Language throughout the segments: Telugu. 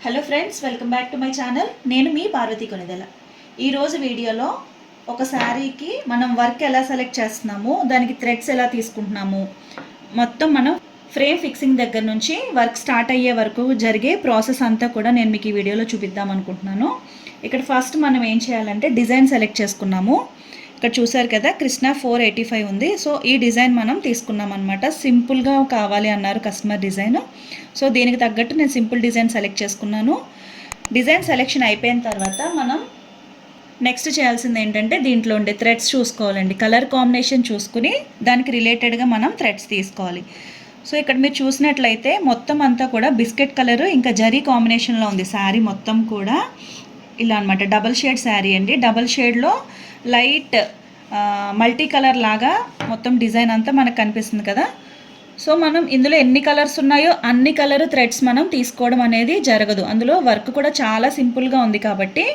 Hello friends, welcome back to my channel. నేను మీ పార్వతి కొనిదెల. ఈరోజు వీడియోలో ఒక శారీకి మనం వర్క్ ఎలా సెలెక్ట్ చేస్తున్నాము, దానికి థ్రెడ్స్ ఎలా తీసుకుంటున్నాము, మొత్తం మనం ఫ్రేమ్ ఫిక్సింగ్ దగ్గర నుంచి వర్క్ స్టార్ట్ అయ్యే వరకు జరిగే ప్రాసెస్ అంతా కూడా నేను మీకు ఈ వీడియోలో చూపిద్దాం అనుకుంటున్నాను. ఇక్కడ ఫస్ట్ మనం ఏం చేయాలంటే డిజైన్ సెలెక్ట్ చేసుకున్నాము. ఇక్కడ చూసారు కదా, కృష్ణ 485 ఉంది. సో ఈ డిజైన్ మనం తీసుకున్నాం అనమాట. సింపుల్గా కావాలి అన్నారు కస్టమర్ డిజైన్. సో దీనికి తగ్గట్టు నేను సింపుల్ డిజైన్ సెలెక్ట్ చేసుకున్నాను. డిజైన్ సెలెక్షన్ అయిపోయిన తర్వాత మనం నెక్స్ట్ చేయాల్సింది ఏంటంటే దీంట్లో ఉండే థ్రెడ్స్ చూసుకోవాలండి. కలర్ కాంబినేషన్ చూసుకుని దానికి రిలేటెడ్గా మనం థ్రెడ్స్ తీసుకోవాలి. సో ఇక్కడ మీరు చూసినట్లయితే మొత్తం అంతా కూడా బిస్కెట్ కలరు ఇంకా జరీ కాంబినేషన్లో ఉంది శారీ మొత్తం కూడా. ఇలా అనమాట, డబల్ షేడ్ శారీ అండి. డబల్ షేడ్లో లైట్ మల్టీ కలర్ లాగా మొత్తం డిజైన్ అంతా మనకు కనిపిస్తుంది కదా. సో మనం ఇందులో ఎన్ని కలర్స్ ఉన్నాయో అన్ని కలర్ థ్రెడ్స్ మనం తీసుకోవడం అనేది జరగదు. అందులో వర్క్ కూడా చాలా సింపుల్గా ఉంది కాబట్టి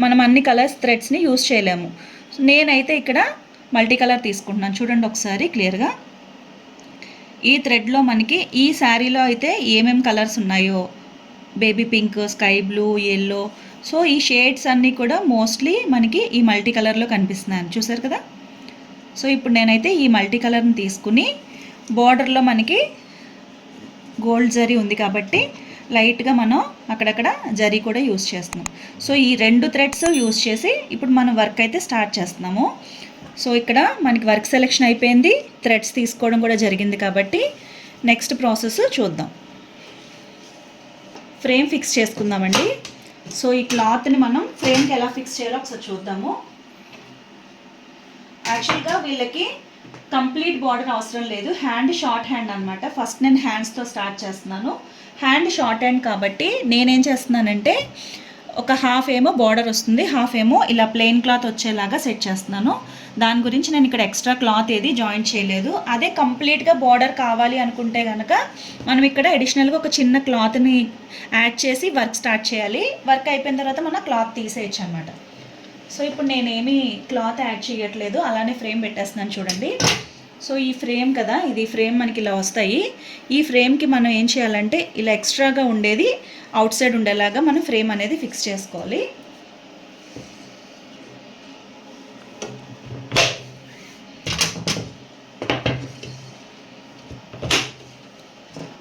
మనం అన్ని కలర్స్ థ్రెడ్స్ని యూజ్ చేయలేము. నేనైతే ఇక్కడ మల్టీ కలర్ తీసుకుంటున్నాను. చూడండి ఒకసారి క్లియర్గా. ఈ థ్రెడ్లో మనకి ఈ శారీలో అయితే ఏమేమి కలర్స్ ఉన్నాయో, baby pink, sky blue, yellow, so ఈ షేడ్స్ అన్నీ కూడా మోస్ట్లీ మనకి ఈ మల్టీ కలర్లో కనిపిస్తున్నాను. చూసారు కదా. సో ఇప్పుడు నేనైతే ఈ మల్టీ కలర్ని తీసుకుని బార్డర్లో మనకి గోల్డ్ జరీ ఉంది కాబట్టి లైట్గా మనం అక్కడక్కడ జరీ కూడా యూస్ చేస్తున్నాం. సో ఈ రెండు థ్రెడ్స్ యూస్ చేసి ఇప్పుడు మనం వర్క్ అయితే స్టార్ట్ చేస్తున్నాము. సో ఇక్కడ మనకి వర్క్ సెలెక్షన్ అయిపోయింది, థ్రెడ్స్ తీసుకోవడం కూడా జరిగింది కాబట్టి నెక్స్ట్ ప్రాసెస్ చూద్దాం. ఫ్రేమ్ ఫిక్స్ చేసుకుందామండి. సో ఈ క్లాత్ని మనం ఫ్రేమ్కి ఎలా ఫిక్స్ చేయాలో ఒకసారి చూద్దాము. యాక్చువల్గా వీళ్ళకి కంప్లీట్ బార్డర్ అవసరం లేదు, హ్యాండ్ షార్ట్ హ్యాండ్ అనమాట. ఫస్ట్ నేను హ్యాండ్స్తో స్టార్ట్ చేస్తున్నాను. హ్యాండ్ షార్ట్ హ్యాండ్ కాబట్టి నేనేం చేస్తున్నానంటే ఒక హాఫ్ ఏమో బార్డర్ వస్తుంది, హాఫ్ ఏమో ఇలా ప్లెయిన్ క్లాత్ వచ్చేలాగా సెట్ చేస్తున్నాను. దాని గురించి నేను ఇక్కడ ఎక్స్ట్రా క్లాత్ ఏది జాయింట్ చేయలేదు. అదే కంప్లీట్గా బార్డర్ కావాలి అనుకుంటే కనుక మనం ఇక్కడ అడిషనల్గా ఒక చిన్న క్లాత్ని యాడ్ చేసి వర్క్ స్టార్ట్ చేయాలి. వర్క్ అయిపోయిన తర్వాత మనం క్లాత్ తీసేయచ్చు అనమాట. సో ఇప్పుడు నేనేమి క్లాత్ యాడ్ చేయట్లేదు, అలానే ఫ్రేమ్ పెట్టేస్తున్నాను చూడండి. సో ఈ ఫ్రేమ్ కదా, ఇది ఫ్రేమ్ మనకి ఇలా వస్తాయి. ఈ ఫ్రేమ్కి మనం ఏం చేయాలంటే ఇలా ఎక్స్ట్రాగా ఉండేది అవుట్ సైడ్ ఉండేలాగా మనం ఫ్రేమ్ అనేది ఫిక్స్ చేసుకోవాలి.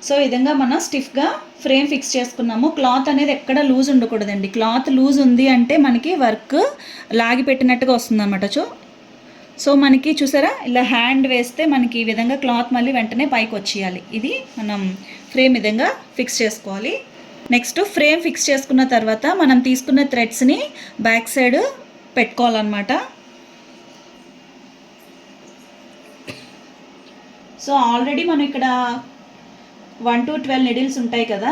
సో ఈ విధంగా మనం స్టిఫ్గా ఫ్రేమ్ ఫిక్స్ చేసుకున్నాము. క్లాత్ అనేది ఎక్కడ లూజ్ ఉండకూడదండి. క్లాత్ లూజ్ ఉంది అంటే మనకి వర్క్ లాగి పెట్టినట్టుగా వస్తుంది అన్నమాట. సో మనకి చూసారా, ఇలా హ్యాండ్ వేస్తే మనకి ఈ విధంగా క్లాత్ మళ్ళీ వెంటనే పైకి వచ్చేయాలి. ఇది మనం ఫ్రేమ్ విధంగా ఫిక్స్ చేసుకోవాలి. నెక్స్ట్ ఫ్రేమ్ ఫిక్స్ చేసుకున్న తర్వాత మనం తీసుకున్న థ్రెడ్స్ని బ్యాక్ సైడ్ పెట్టుకోవాలన్నమాట. సో ఆల్రెడీ మనం ఇక్కడ 1 to 12 నిడిల్స్ ఉంటాయి కదా.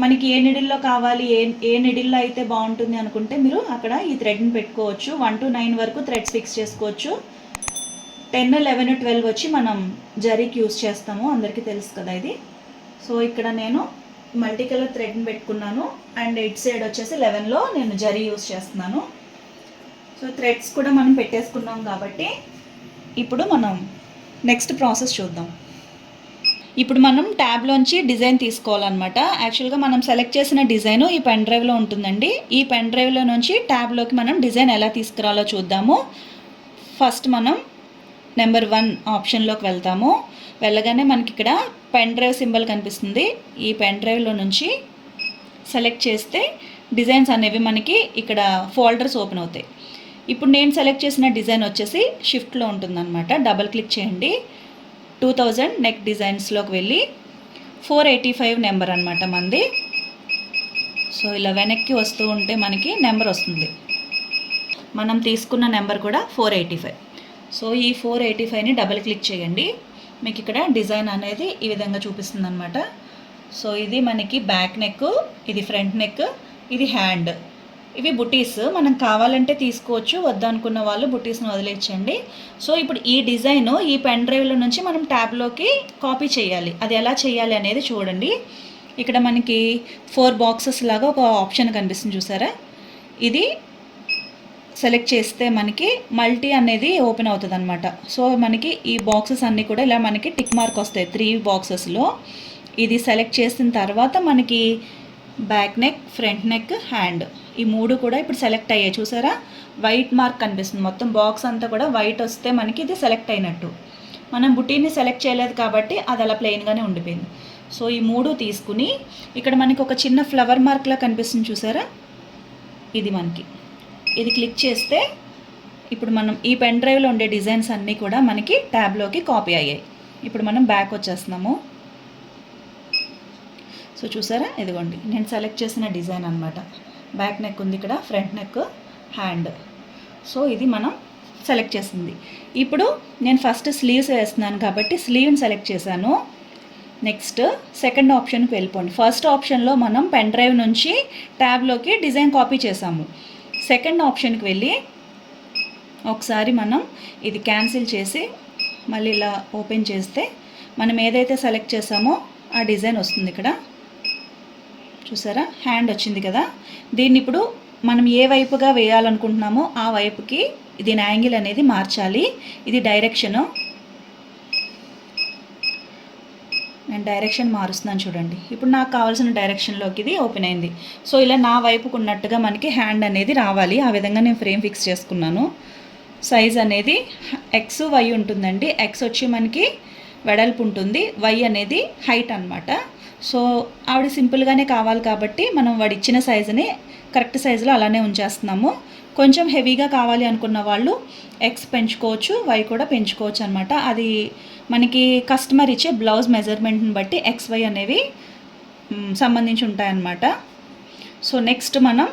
మనకి ఏ నిడిల్లో కావాలి, ఏ నిడిల్లో అయితే బాగుంటుంది అనుకుంటే మీరు అక్కడ ఈ థ్రెడ్ని పెట్టుకోవచ్చు. 1 to 9 వరకు థ్రెడ్స్ ఫిక్స్ చేసుకోవచ్చు. 10, 11, 12 వచ్చి మనం జరీకి యూస్ చేస్తాము, అందరికీ తెలుసు కదా ఇది. సో ఇక్కడ నేను మల్టీ కలర్ థ్రెడ్ని పెట్టుకున్నాను అండ్ ఇట్ సైడ్ వచ్చేసి 11లో నేను జరీ యూస్ చేస్తున్నాను. సో థ్రెడ్స్ కూడా మనం పెట్టేసుకున్నాం కాబట్టి ఇప్పుడు మనం నెక్స్ట్ ప్రాసెస్ చూద్దాం. ఇప్పుడు మనం ట్యాబ్లోంచి డిజైన్ తీసుకోవాలన్నమాట. యాక్చువల్గా మనం సెలెక్ట్ చేసిన డిజైన్ ఈ పెన్ డ్రైవ్లో ఉంటుందండి. ఈ పెన్ డ్రైవ్లో నుంచి ట్యాబ్లోకి మనం డిజైన్ ఎలా తీసుకురావాలో చూద్దాము. ఫస్ట్ మనం నెంబర్ 1 ఆప్షన్లోకి వెళ్తాము. వెళ్ళగానే మనకి ఇక్కడ పెన్ డ్రైవ్ సింబల్ కనిపిస్తుంది. ఈ పెన్ డ్రైవ్లో నుంచి సెలెక్ట్ చేస్తే డిజైన్స్ అనేవి మనకి ఇక్కడ ఫోల్డర్స్ ఓపెన్ అవుతాయి. ఇప్పుడు నేను సెలెక్ట్ చేసిన డిజైన్ వచ్చేసి షిఫ్ట్లో ఉంటుందన్నమాట. డబల్ క్లిక్ చేయండి. 2000 నెక్ డిజైన్స్లోకి వెళ్ళి 485 నెంబర్ అనమాట మంది. సో ఇలా వెనక్కి వస్తూ ఉంటే మనకి నెంబర్ వస్తుంది. మనం తీసుకున్న నెంబర్ కూడా 485. సో ఈ 485ని డబల్ క్లిక్ చేయండి. మీకు ఇక్కడ డిజైన్ అనేది ఈ విధంగా చూపిస్తుంది అనమాట. సో ఇది మనకి బ్యాక్ నెక్, ఇది ఫ్రంట్ నెక్, ఇది హ్యాండ్, ఇవి బుటీస్. మనం కావాలంటే తీసుకోవచ్చు, వద్దనుకున్న వాళ్ళు బుటీస్ని వదిలేచ్చండి. సో ఇప్పుడు ఈ డిజైన్ ఈ పెన్ డ్రైవ్లో నుంచి మనం ట్యాబ్లోకి కాపీ చేయాలి. అది ఎలా చేయాలి అనేది చూడండి. ఇక్కడ మనకి 4 బాక్సెస్ లాగా ఒక ఆప్షన్ కనిపిస్తుంది చూసారా. ఇది సెలెక్ట్ చేస్తే మనకి మల్టీ అనేది ఓపెన్ అవుతుంది అనమాట. సో మనకి ఈ బాక్సెస్ అన్నీ కూడా ఇలా మనకి టిక్ మార్క్ వస్తాయి 3 బాక్సెస్లో. ఇది సెలెక్ట్ చేసిన తర్వాత మనకి back neck, front neck, hand, ఈ 3 కూడా ఇప్పుడు సెలెక్ట్ అయ్యాయి. చూసారా, వైట్ మార్క్ కనిపిస్తుంది. మొత్తం బాక్స్ అంతా కూడా వైట్ వస్తే మనకి ఇది సెలెక్ట్ అయినట్టు. మనం బుటీని సెలెక్ట్ చేయలేదు కాబట్టి అది అలా ప్లెయిన్గానే ఉండిపోయింది. సో ఈ 3 తీసుకుని ఇక్కడ మనకి ఒక చిన్న ఫ్లవర్ మార్క్లా కనిపిస్తుంది. చూసారా, ఇది క్లిక్ చేస్తే ఇప్పుడు మనం ఈ పెన్ డ్రైవ్లో ఉండే డిజైన్స్ అన్నీ కూడా మనకి ట్యాబ్లోకి కాపీ అయ్యాయి. ఇప్పుడు మనం బ్యాక్ వచ్చేస్తున్నాము. సో చూసారా, ఇదిగోండి నేను సెలెక్ట్ చేసిన డిజైన్ అనమాట. బ్యాక్ నెక్ ఉంది ఇక్కడ, ఫ్రంట్ నెక్, హ్యాండ్. సో ఇది మనం సెలెక్ట్ చేసింది. ఇప్పుడు నేను ఫస్ట్ స్లీవ్స్ వేస్తున్నాను కాబట్టి స్లీవ్ని సెలెక్ట్ చేశాను. నెక్స్ట్ సెకండ్ ఆప్షన్కి వెళ్ళిపోండి. ఫస్ట్ ఆప్షన్లో మనం పెన్ డ్రైవ్ నుంచి ట్యాబ్లోకి డిజైన్ కాపీ చేసాము. సెకండ్ ఆప్షన్కి వెళ్ళి ఒకసారి మనం ఇది క్యాన్సిల్ చేసి మళ్ళీ ఇలా ఓపెన్ చేస్తే మనం ఏదైతే సెలెక్ట్ చేసామో ఆ డిజైన్ వస్తుంది. ఇక్కడ చూసారా, హ్యాండ్ వచ్చింది కదా. దీన్ని ఇప్పుడు మనం ఏ వైపుగా వేయాలనుకుంటున్నామో ఆ వైపుకి దీని యాంగిల్ అనేది మార్చాలి. ఇది డైరెక్షను. నేను డైరెక్షన్ మారుస్తున్నాను చూడండి. ఇప్పుడు నాకు కావాల్సిన డైరెక్షన్లోకి ఇది ఓపెన్ అయింది. సో ఇలా నా వైపుకు ఉన్నట్టుగా మనకి హ్యాండ్ అనేది రావాలి. ఆ విధంగా నేను ఫ్రేమ్ ఫిక్స్ చేసుకున్నాను. సైజ్ అనేది ఎక్స్ వై ఉంటుందండి. ఎక్స్ వచ్చి మనకి వెడల్పు ఉంటుంది, వై అనేది హైట్ అనమాట. సో ఆవిడ సింపుల్గానే కావాలి కాబట్టి మనం వాడు ఇచ్చిన సైజుని కరెక్ట్ సైజులో అలానే ఉంచేస్తున్నాము. కొంచెం హెవీగా కావాలి అనుకున్న వాళ్ళు ఎక్స్ పెంచుకోవచ్చు, వై కూడా పెంచుకోవచ్చు అనమాట. అది మనకి కస్టమర్ ఇచ్చే బ్లౌజ్ మెజర్మెంట్ని బట్టి ఎక్స్ వై అనేవి సంబంధించి ఉంటాయన్నమాట. సో నెక్స్ట్ మనం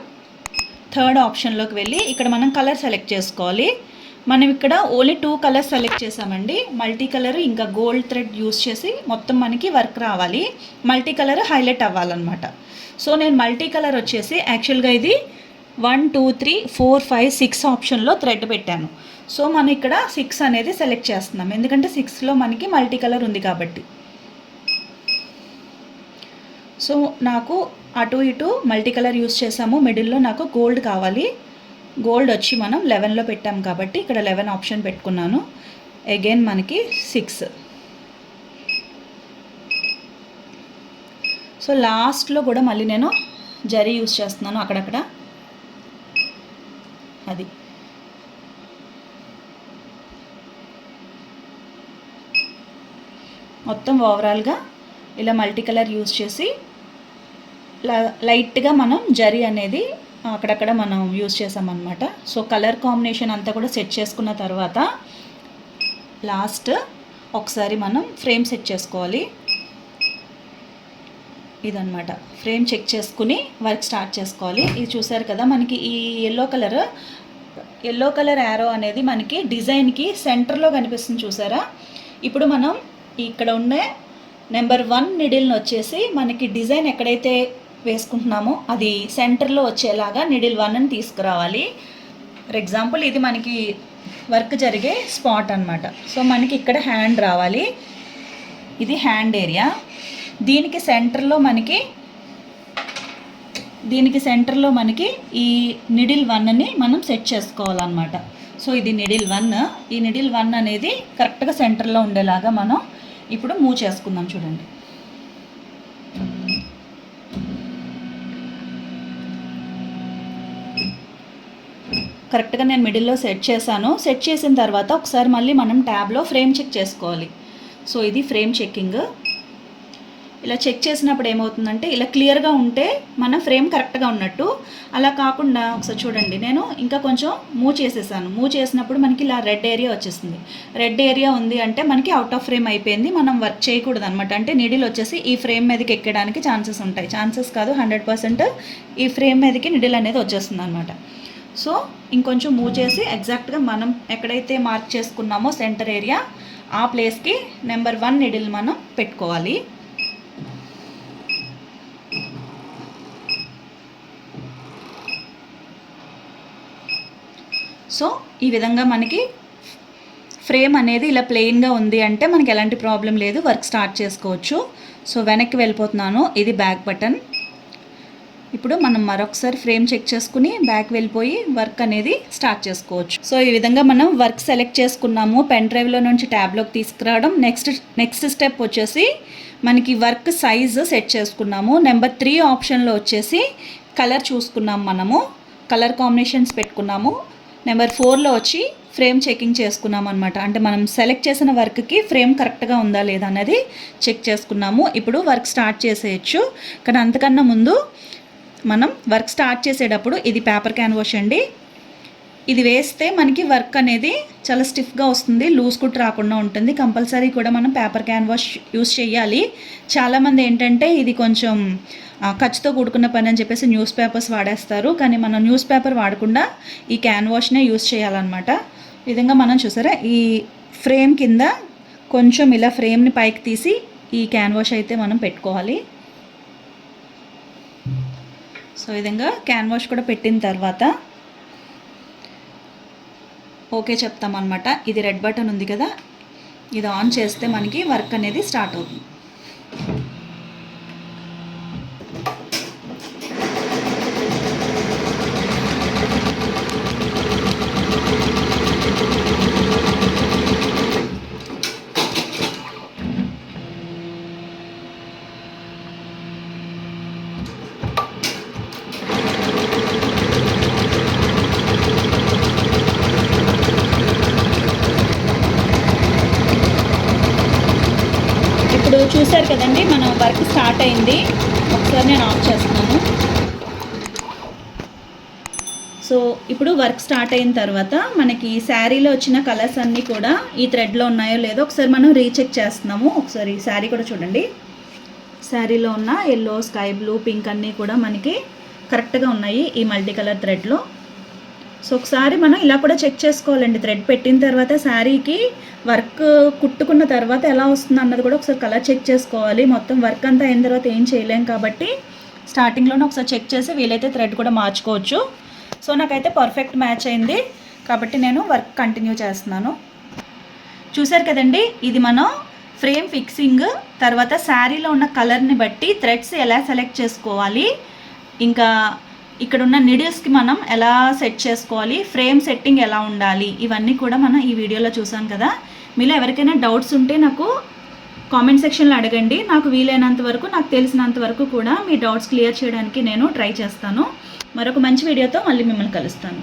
థర్డ్ ఆప్షన్లోకి వెళ్ళి ఇక్కడ మనం కలర్ సెలెక్ట్ చేసుకోవాలి. మనం ఇక్కడ ఓన్లీ 2 కలర్స్ సెలెక్ట్ చేసామండి. మల్టీ కలర్ ఇంకా గోల్డ్ థ్రెడ్ యూస్ చేసి మొత్తం మనకి వర్క్ రావాలి. మల్టీ కలర్ హైలైట్ అవ్వాలన్నమాట. సో నేను మల్టీ కలర్ వచ్చేసి యాక్చువల్గా ఇది 1 2 3 4 5 6 ఆప్షన్లో థ్రెడ్ పెట్టాను. సో మనం ఇక్కడ 6 అనేది సెలెక్ట్ చేస్తున్నాం, ఎందుకంటే 6లో మనకి మల్టీ కలర్ ఉంది కాబట్టి. సో నాకు అటు ఇటు మల్టీ కలర్ యూస్ చేసాము. మిడిల్లో నాకు గోల్డ్ కావాలి. గోల్డ్ వచ్చి మనం 11లో పెట్టాం కాబట్టి ఇక్కడ 11 ఆప్షన్ పెట్టుకున్నాను. అగైన్ మనకి 6. సో లాస్ట్లో కూడా మళ్ళీ నేను జరీ యూస్ చేస్తున్నాను అక్కడక్కడ. అది మొత్తం ఓవరాల్గా ఇలా మల్టీ కలర్ యూస్ చేసి లైట్గా మనం జరీ అనేది అక్కడక్కడ మనం యూస్ చేసామన్నమాట. సో కలర్ కాంబినేషన్ అంతా కూడా సెట్ చేసుకున్న తర్వాత లాస్ట్ ఒకసారి మనం ఫ్రేమ్ సెట్ చేసుకోవాలి. ఇదన్నమాట, ఫ్రేమ్ చెక్ చేసుకుని వర్క్ స్టార్ట్ చేసుకోవాలి. ఇది చూసారు కదా, మనకి ఈ ఎల్లో కలర్ యారో అనేది మనకి డిజైన్కి సెంటర్లో కనిపిస్తుంది. చూసారా, ఇప్పుడు మనం ఇక్కడ ఉన్న నెంబర్ 1 నిడిల్ని వచ్చేసి మనకి డిజైన్ ఎక్కడైతే వేసుకుంటున్నామో అది సెంటర్లో వచ్చేలాగా నిడిల్ 1ని తీసుకురావాలి. ఫర్ ఎగ్జాంపుల్ ఇది మనకి వర్క్ జరిగే స్పాట్ అనమాట. సో మనకి ఇక్కడ హ్యాండ్ రావాలి. ఇది హ్యాండ్ ఏరియా. దీనికి సెంటర్లో మనకి ఈ నిడిల్ 1ని మనం సెట్ చేసుకోవాలన్నమాట. సో ఇది నిడిల్ 1. ఈ నిడిల్ 1 అనేది కరెక్ట్గా సెంటర్లో ఉండేలాగా మనం ఇప్పుడు మూవ్ చేసుకుందాం. చూడండి, కరెక్ట్గా నేను మిడిల్లో సెట్ చేశాను. సెట్ చేసిన తర్వాత ఒకసారి మళ్ళీ మనం ట్యాబ్లో ఫ్రేమ్ చెక్ చేసుకోవాలి. సో ఇది ఫ్రేమ్ చెక్కింగ్. ఇలా చెక్ చేసినప్పుడు ఏమవుతుందంటే ఇలా క్లియర్గా ఉంటే మన ఫ్రేమ్ కరెక్ట్గా ఉన్నట్టు. అలా కాకుండా ఒకసారి చూడండి, నేను ఇంకా కొంచెం మూవ్ చేసేసాను. మూవ్ చేసినప్పుడు మనకి ఇలా రెడ్ ఏరియా వచ్చేస్తుంది. రెడ్ ఏరియా ఉంది అంటే మనకి అవుట్ ఆఫ్ ఫ్రేమ్ అయిపోయింది, మనం వర్క్ చేయకూడదు అనమాట. అంటే నీడిల్ వచ్చేసి ఈ ఫ్రేమ్ మీదకి ఎక్కడానికి ఛాన్సెస్ ఉంటాయి. ఛాన్సెస్ కాదు, 100% ఈ ఫ్రేమ్ మీదకి నీడిల్ అనేది వచ్చేస్తుంది అనమాట. సో ఇంకొంచెం మూవ్ చేసి ఎగ్జాక్ట్గా మనం ఎక్కడైతే మార్క్ చేసుకున్నామో సెంటర్ ఏరియా ఆ ప్లేస్కి నెంబర్ 1 నీడిల్ మనం పెట్టుకోవాలి. సో ఈ విధంగా మనకి ఫ్రేమ్ అనేది ఇలా ప్లెయిన్గా ఉంది అంటే మనకి ఎలాంటి ప్రాబ్లం లేదు, వర్క్ స్టార్ట్ చేసుకోవచ్చు. సో వెనక్కి వెళ్ళిపోతున్నాను. ఇది బ్యాక్ బటన్. ఇప్పుడు మనం మరొకసారి ఫ్రేమ్ చెక్ చేసుకుని బ్యాక్ వెళ్ళిపోయి వర్క్ అనేది స్టార్ట్ చేసుకోవచ్చు. సో ఈ విధంగా మనం వర్క్ సెలెక్ట్ చేసుకున్నాము, పెన్ డ్రైవ్లో నుంచి ట్యాబ్లోకి తీసుకురావడం. నెక్స్ట్ స్టెప్ వచ్చేసి మనకి వర్క్ సైజు సెట్ చేసుకున్నాము. నెంబర్ 3 ఆప్షన్లో వచ్చేసి కలర్ చూసుకున్నాము, మనము కలర్ కాంబినేషన్స్ పెట్టుకున్నాము. నెంబర్ 4లో వచ్చి ఫ్రేమ్ చెకింగ్ చేసుకున్నాము అనమాట. అంటే మనం సెలెక్ట్ చేసిన వర్క్కి ఫ్రేమ్ కరెక్ట్గా ఉందా లేదా అనేది చెక్ చేసుకున్నాము. ఇప్పుడు వర్క్ స్టార్ట్ చేసేయచ్చు. కానీ అంతకన్నా ముందు మనం వర్క్ స్టార్ట్ చేసేటప్పుడు ఇది పేపర్ క్యాన్వాష్ అండి. ఇది వేస్తే మనకి వర్క్ అనేది చాలా స్టిఫ్గా వస్తుంది, లూజ్ కుట్ రాకుండా ఉంటుంది. కంపల్సరీ కూడా మనం పేపర్ క్యాన్వాష్ యూస్ చేయాలి. చాలామంది ఏంటంటే ఇది కొంచెం ఖర్చుతో కూడుకున్న పని అని చెప్పేసి న్యూస్ పేపర్స్ వాడేస్తారు. కానీ మనం న్యూస్ పేపర్ వాడకుండా ఈ క్యాన్వాష్నే యూస్ చేయాలన్నమాట. ఈ విధంగా మనం చూసారా ఈ ఫ్రేమ్ కింద కొంచెం ఇలా ఫ్రేమ్ని పైకి తీసి ఈ క్యాన్వాష్ అయితే మనం పెట్టుకోవాలి. సో ఈ విధంగా క్యాన్వాష్ కూడా పెట్టిన తర్వాత ఓకే చెప్తామన్నమాట. ఇది రెడ్ బటన్ ఉంది కదా, ఇది ఆన్ చేస్తే మనకి వర్క్ అనేది స్టార్ట్ అవుతుంది. ఇప్పుడు చూసారు కదండి, మన వర్క్ స్టార్ట్ అయింది. ఒకసారి నేను ఆఫ్ చేస్తున్నాను. సో ఇప్పుడు వర్క్ స్టార్ట్ అయిన తర్వాత మనకి శారీలో వచ్చిన కలర్స్ అన్నీ కూడా ఈ థ్రెడ్లో ఉన్నాయో లేదో ఒకసారి మనం రీచెక్ చేస్తున్నాము. ఒకసారి శారీ కూడా చూడండి. శారీలో ఉన్న ఎల్లో, స్కై బ్లూ, పింక్ అన్నీ కూడా మనకి కరెక్ట్గా ఉన్నాయి ఈ మల్టీ కలర్ థ్రెడ్లో. సో ఒకసారి మనం ఇలా కూడా చెక్ చేసుకోవాలండి. థ్రెడ్ పెట్టిన తర్వాత శారీకి వర్క్ కుట్టుకున్న తర్వాత ఎలా వస్తుంది అన్నది కూడా ఒకసారి కలర్ చెక్ చేసుకోవాలి. మొత్తం వర్క్ అంతా అయిన తర్వాత ఏం చేయలేం కాబట్టి స్టార్టింగ్లోనే ఒకసారి చెక్ చేసి వీలైతే థ్రెడ్ కూడా మార్చుకోవచ్చు. సో నాకైతే పర్ఫెక్ట్ మ్యాచ్ అయింది కాబట్టి నేను వర్క్ కంటిన్యూ చేస్తున్నాను. చూసారు కదండి, ఇది మనం ఫ్రేమ్ ఫిక్సింగ్ తర్వాత శారీలో ఉన్న కలర్ని బట్టి థ్రెడ్స్ ఎలా సెలెక్ట్ చేసుకోవాలి, ఇంకా ఇక్కడ ఉన్న నీడిల్స్కి మనం ఎలా సెట్ చేసుకోవాలి, ఫ్రేమ్ సెట్టింగ్ ఎలా ఉండాలి, ఇవన్నీ కూడా మనం ఈ వీడియోలో చూసాం కదా. మీలో ఎవరికైనా డౌట్స్ ఉంటే నాకు కామెంట్ సెక్షన్లో అడగండి. నాకు వీలైనంత వరకు, నాకు తెలిసినంత వరకు కూడా మీ డౌట్స్ క్లియర్ చేయడానికి నేను ట్రై చేస్తాను. మరొక మంచి వీడియోతో మళ్ళీ మిమ్మల్ని కలుస్తాను.